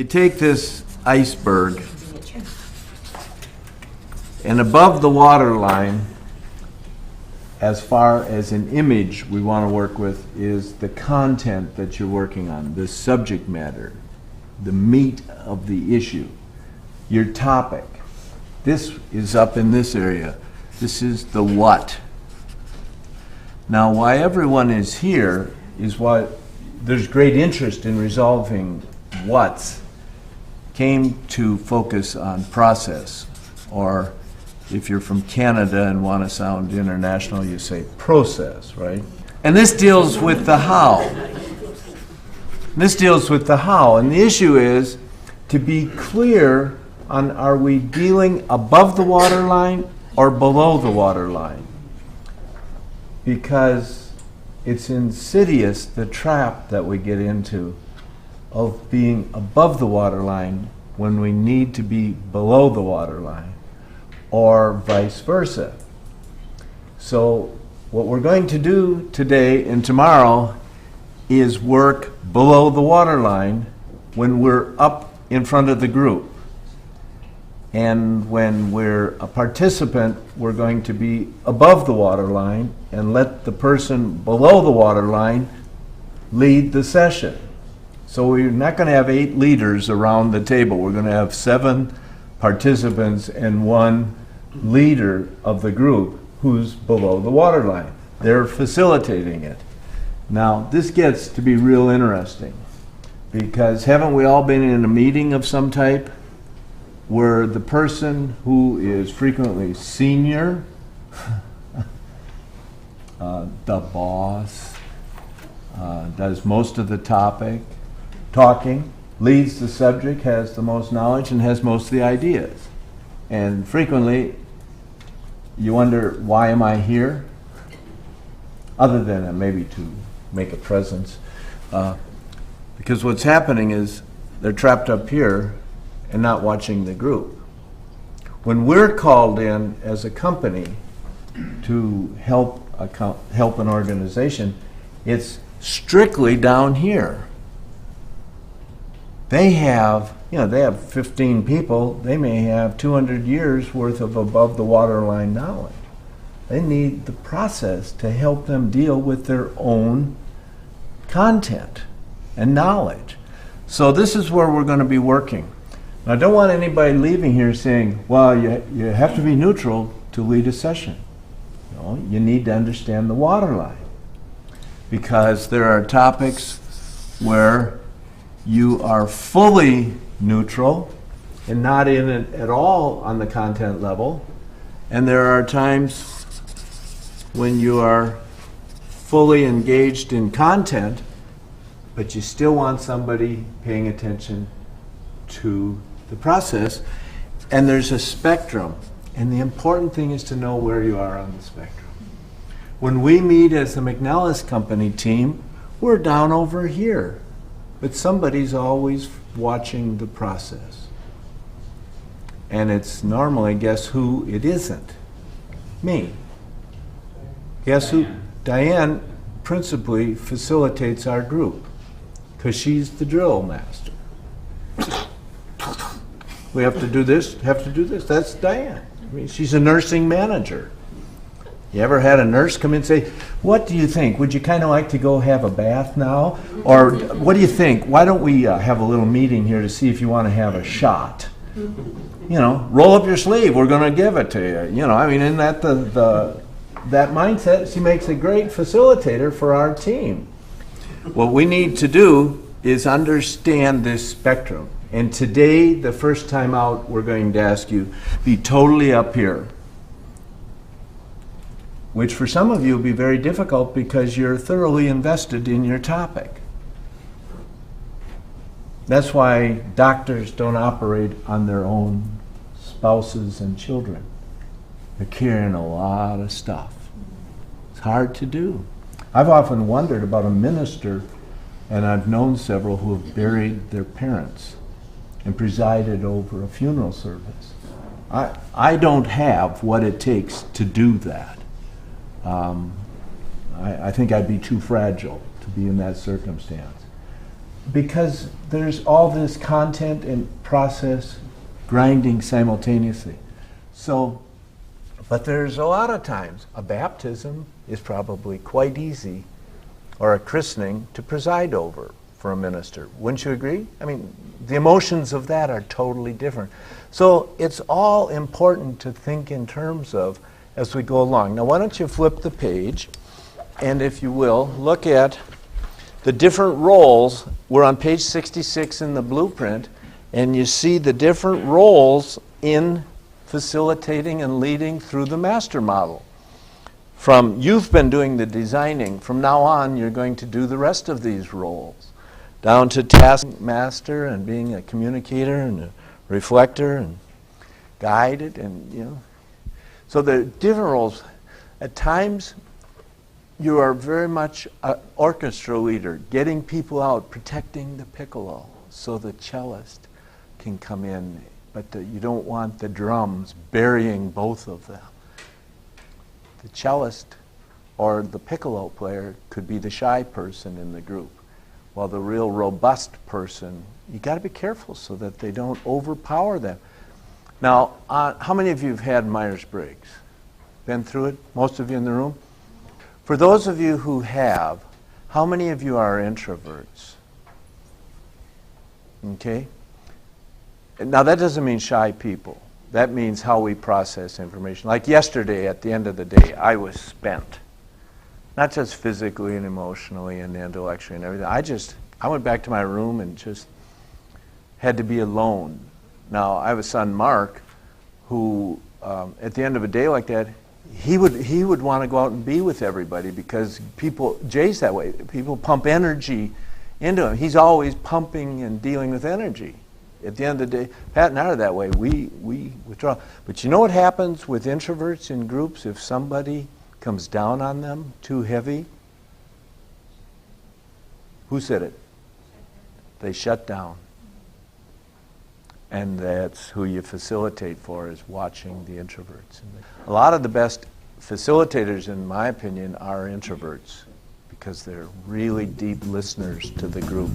take this iceberg, and above the water line, as far as an image we want to work with, is the content that you're working on, the subject matter, the meat of the issue, your topic. This is up in this area. This is the what. Now, why everyone is here is why there's great interest in resolving what's came to focus on process, or if you're from Canada and want to sound international, you say process, right? And this deals with the how. This deals with the how, and the issue is to be clear on, are we dealing above the water line or below the water line? Because it's insidious, the trap that we get into of being above the water line when we need to be below the water line, or vice versa. So what we're going to do today and tomorrow is work below the water line when we're up in front of the group. And when we're a participant, we're going to be above the water line and let the person below the water line lead the session. So we're not going to have 8 leaders around the table. We're going to have 7 participants and 1 leader of the group who's below the water line. They're facilitating it. Now, this gets to be real interesting, because haven't we all been in a meeting of some type where the person who is frequently senior, the boss, does most of the talking, leads the subject, has the most knowledge, and has most of the ideas. And frequently, you wonder, why am I here? Other than maybe to make a presence. Because what's happening is they're trapped up here and not watching the group. When we're called in as a company to help an organization, it's strictly down here. They have 15 people. They may have 200 years worth of above the waterline knowledge. They need the process to help them deal with their own content and knowledge. So this is where we're going to be working. Now, I don't want anybody leaving here saying, well, you have to be neutral to lead a session. No, you need to understand the waterline, because there are topics where you are fully neutral and not in it at all on the content level, and there are times when you are fully engaged in content, but you still want somebody paying attention to the process, and there's a spectrum, and the important thing is to know where you are on the spectrum. When we meet as the McNellis Company team, we're down over here, but somebody's always watching the process. And it's normally, guess who it isn't? Me. Guess who? Diane principally facilitates our group, because she's the drill master. We have to do this, That's Diane. I mean, she's a nursing manager. You ever had a nurse come in and say, what do you think? Would you kind of like to go have a bath now? Or what do you think? Why don't we have a little meeting here to see if you want to have a shot? Roll up your sleeve. We're going to give it to you. Isn't that that mindset? She makes a great facilitator for our team. What we need to do is understand this spectrum. And today, the first time out, we're going to ask you, be totally up here. Which for some of you will be very difficult because you're thoroughly invested in your topic. That's why doctors don't operate on their own spouses and children. They're carrying a lot of stuff. It's hard to do. I've often wondered about a minister, and I've known several who have buried their parents and presided over a funeral service. I don't have what it takes to do that. I think I'd be too fragile to be in that circumstance. because there's all this content and process grinding simultaneously. So, but there's a lot of times a baptism is probably quite easy, or a christening to preside over for a minister. Wouldn't you agree? I mean, the emotions of that are totally different. So it's all important to think in terms of as we go along. Now, why don't you flip the page, and if you will, look at the different roles. We're on page 66 in the blueprint, and you see the different roles in facilitating and leading through the master model. You've been doing the designing. From now on, you're going to do the rest of these roles, down to task master and being a communicator and a reflector and guided, and So the different roles. At times, you are very much an orchestra leader, getting people out, protecting the piccolo so the cellist can come in, but you don't want the drums burying both of them. The cellist or the piccolo player could be the shy person in the group, while the real robust person, you got to be careful so that they don't overpower them. Now, how many of you have had Myers-Briggs? Been through it? Most of you in the room? For those of you who have, how many of you are introverts? Okay? Now, that doesn't mean shy people. That means how we process information. Like yesterday, at the end of the day, I was spent. Not just physically and emotionally and intellectually and everything. I went back to my room and just had to be alone. Now, I have a son, Mark, who, at the end of a day like that, he would want to go out and be with everybody because Jay's that way. People pump energy into him. He's always pumping and dealing with energy. At the end of the day, Pat and I are that way. We withdraw. But you know what happens with introverts in groups if somebody comes down on them too heavy? Who said it? They shut down. And that's who you facilitate for, is watching the introverts. A lot of the best facilitators, in my opinion, are introverts because they're really deep listeners to the group.